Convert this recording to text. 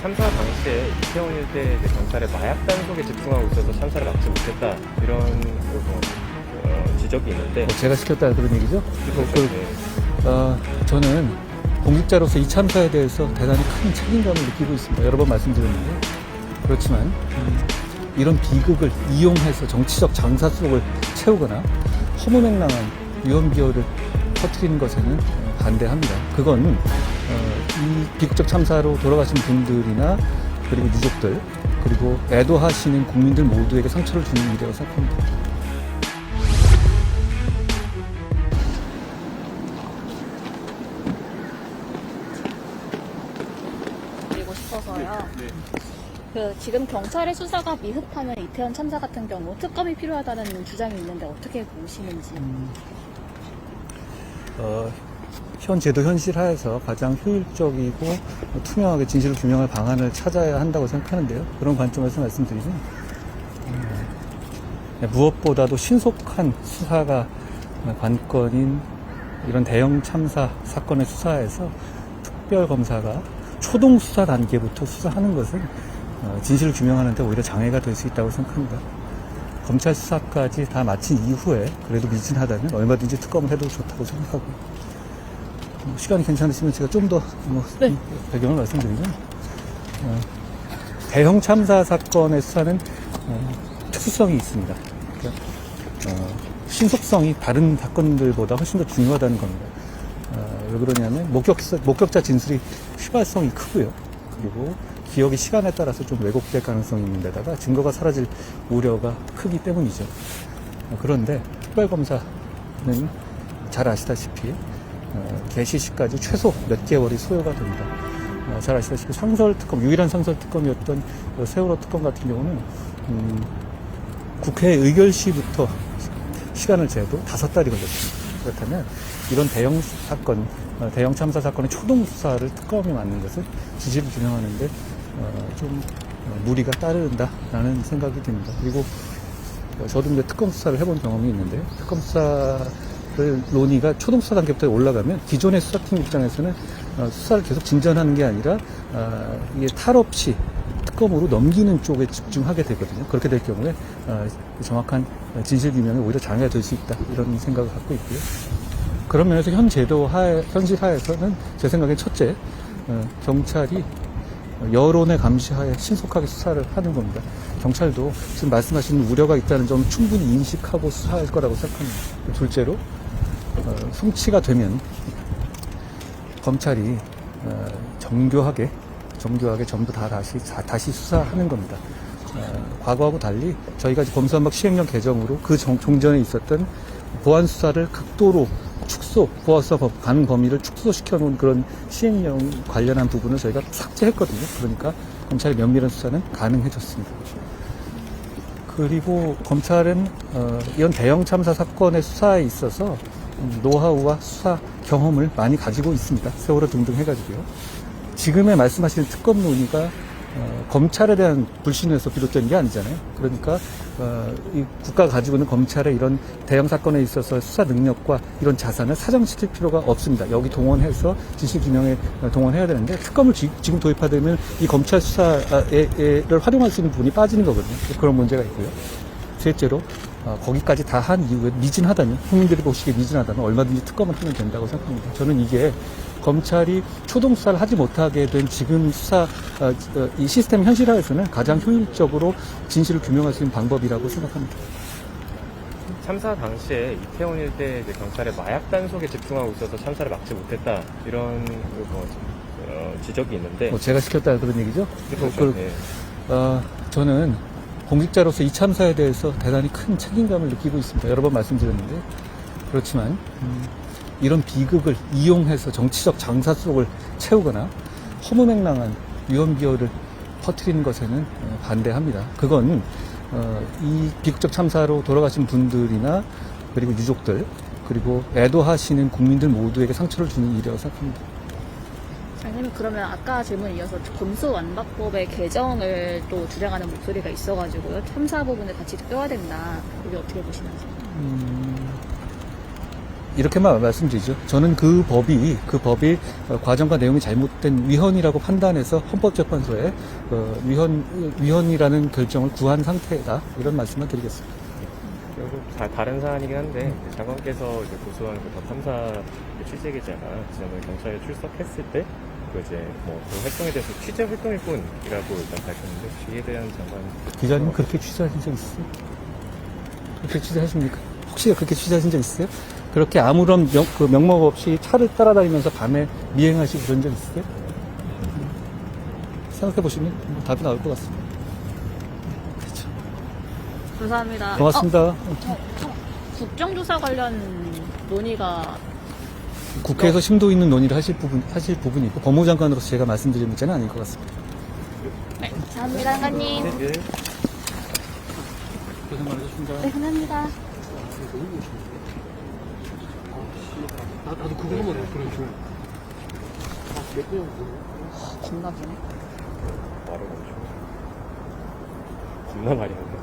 참사 당시에 이태원 일대 경찰의 마약 단속에 집중하고 있어서 참사를 막지 못했다 이런 지적이 있는데 제가 시켰다 그런 얘기죠? 저는 공직자로서 이 참사에 대해서 대단히 큰 책임감을 느끼고 있습니다. 여러 번 말씀드렸는데 그렇지만 이런 비극을 이용해서 정치적 장사 속을 채우거나 허무맹랑한 위험비어를 퍼뜨리는 것에는 반대합니다. 그건 이 비극적 참사로 돌아가신 분들이나 그리고 유족들 그리고 애도하시는 국민들 모두에게 상처를 주는 일이라고 생각합니다. 드리고 싶어서요. 지금 경찰의 수사가 미흡하면 이태원 참사 같은 경우 특검이 필요하다는 주장이 있는데 어떻게 보시는지. 현 제도 현실 하에서 가장 효율적이고 투명하게 진실을 규명할 방안을 찾아야 한다고 생각하는데요. 그런 관점에서 말씀드리면 무엇보다도 신속한 수사가 관건인 이런 대형 참사 사건의 수사에서 특별검사가 초동 수사 단계부터 수사하는 것은 진실을 규명하는 데 오히려 장애가 될 수 있다고 생각합니다. 검찰 수사까지 다 마친 이후에 그래도 미진하다면 얼마든지 특검을 해도 좋다고 생각하고 시간이 괜찮으시면 제가 좀 더 네. 배경을 말씀드리면 대형 참사 사건의 수사는 특수성이 있습니다. 그러니까 신속성이 다른 사건들보다 훨씬 더 중요하다는 겁니다. 왜 그러냐면 목격자 진술이 휘발성이 크고요. 그리고 기억이 시간에 따라서 좀 왜곡될 가능성이 있는 데다가 증거가 사라질 우려가 크기 때문이죠. 그런데 특별검사는 잘 아시다시피 개시 시까지 최소 몇 개월이 소요가 됩니다. 잘 아시다시피 상설특검, 유일한 상설특검이었던 세월호 특검 같은 경우는 국회 의결 시부터 시간을 재도 5달이 걸렸습니다. 그렇다면 이런 대형 사건, 대형 참사 사건의 초동 수사를 특검이 맡는 것은 진실을 규명하는데 좀 무리가 따른다라는 생각이 듭니다. 그리고 저도 이제 특검 수사를 해본 경험이 있는데 특검 수사를 논의가 초동 수사 단계부터 올라가면 기존의 수사팀 입장에서는 수사를 계속 진전하는 게 아니라 이게 탈 없이 특검으로 넘기는 쪽에 집중하게 되거든요. 그렇게 될 경우에 정확한 진실 규명에 오히려 장애가 될 수 있다 이런 생각을 갖고 있고요. 그런 면에서 현 제도 현실 하에서는 제 생각엔 첫째 경찰이 여론의 감시하에 신속하게 수사를 하는 겁니다. 경찰도 지금 말씀하시는 우려가 있다는 점 충분히 인식하고 수사할 거라고 생각합니다. 둘째로 송치가 되면 검찰이 정교하게 전부 다 다시 수사하는 겁니다. 과거하고 달리 저희가 검수완박 시행령 개정으로 그 종전에 있었던 보안 수사를 극도로 보안수사 가능 범위를 축소시켜 놓은 그런 시행령 관련한 부분을 저희가 삭제했거든요. 그러니까 검찰의 면밀한 수사는 가능해졌습니다. 그리고 검찰은 이런 대형 참사 사건의 수사에 있어서 노하우와 수사 경험을 많이 가지고 있습니다. 세월호 등등 해가지고요. 지금의 말씀하시는 특검 논의가 검찰에 대한 불신에서 비롯된 게 아니잖아요. 그러니까 이 국가가 가지고 있는 검찰의 이런 대형 사건에 있어서 수사 능력과 이런 자산을 사정시킬 필요가 없습니다. 여기 동원해서 진실규명에 동원해야 되는데 특검을 지금 도입하되면 이 검찰 수사를 활용할 수 있는 부분이 빠지는 거거든요. 그런 문제가 있고요. 셋째로 거기까지 다 한 이후에 미진하다면 국민들이 보시기에 미진하다면 얼마든지 특검을 하면 된다고 생각합니다. 저는 이게 검찰이 초동 수사를 하지 못하게 된 지금 수사 이 시스템 현실화에서는 가장 효율적으로 진실을 규명할 수 있는 방법이라고 생각합니다. 참사 당시에 이태원 일대 경찰의 마약 단속에 집중하고 있어서 참사를 막지 못했다 이런 지적이 있는데 제가 시켰다 그런 얘기죠? 그렇죠. 네. 저는 공직자로서 이 참사에 대해서 대단히 큰 책임감을 느끼고 있습니다. 여러 번 말씀드렸는데 그렇지만 이런 비극을 이용해서 정치적 장사 속을 채우거나 허무맹랑한 위험비어를 퍼뜨리는 것에는 반대합니다. 그건 이 비극적 참사로 돌아가신 분들이나 그리고 유족들 그리고 애도하시는 국민들 모두에게 상처를 주는 일이라고 생각합니다. 아니면 그러면 아까 질문에 이어서 검수완박법의 개정을 또 주장하는 목소리가 있어가지고요. 참사 부분을 같이 껴야 된다. 이게 어떻게 보시는지. 이렇게만 말씀드리죠. 저는 그 법이 과정과 내용이 잘못된 위헌이라고 판단해서 헌법재판소에 위헌이라는 결정을 구한 상태다. 이런 말씀만 드리겠습니다. 결국 다른 사안이긴 한데 장관께서 이제 고소한 그 탐사 취재 기자가 지난번에 경찰에 출석했을 때 그 이제 그 활동에 대해서 취재 활동일 뿐이라고 일단 밝혔는데 이에 대한 장관 기자님 그렇게 취재하신 적 있어요? 그렇게 취재하십니까? 혹시 그렇게 취재하신 적 있어요? 그렇게 아무런 명목 없이 차를 따라다니면서 밤에 미행하시고 그런 적 있어요? 생각해 보시면 답이 나올 것 같습니다. 그렇죠. 감사합니다. 고맙습니다. 국정조사 관련 논의가 국회에서 심도 있는 논의를 하실 부분이 있고 법무장관으로서 제가 말씀드릴 문제는 아닌 것 같습니다. 네, 감사합니다, 장관님. 네. 고생 많으셨습니다. 네, 감사합니다. 나도 그거 한번 보내줘. 겁나 보네. 말을 엄청 겁나 많이 하네.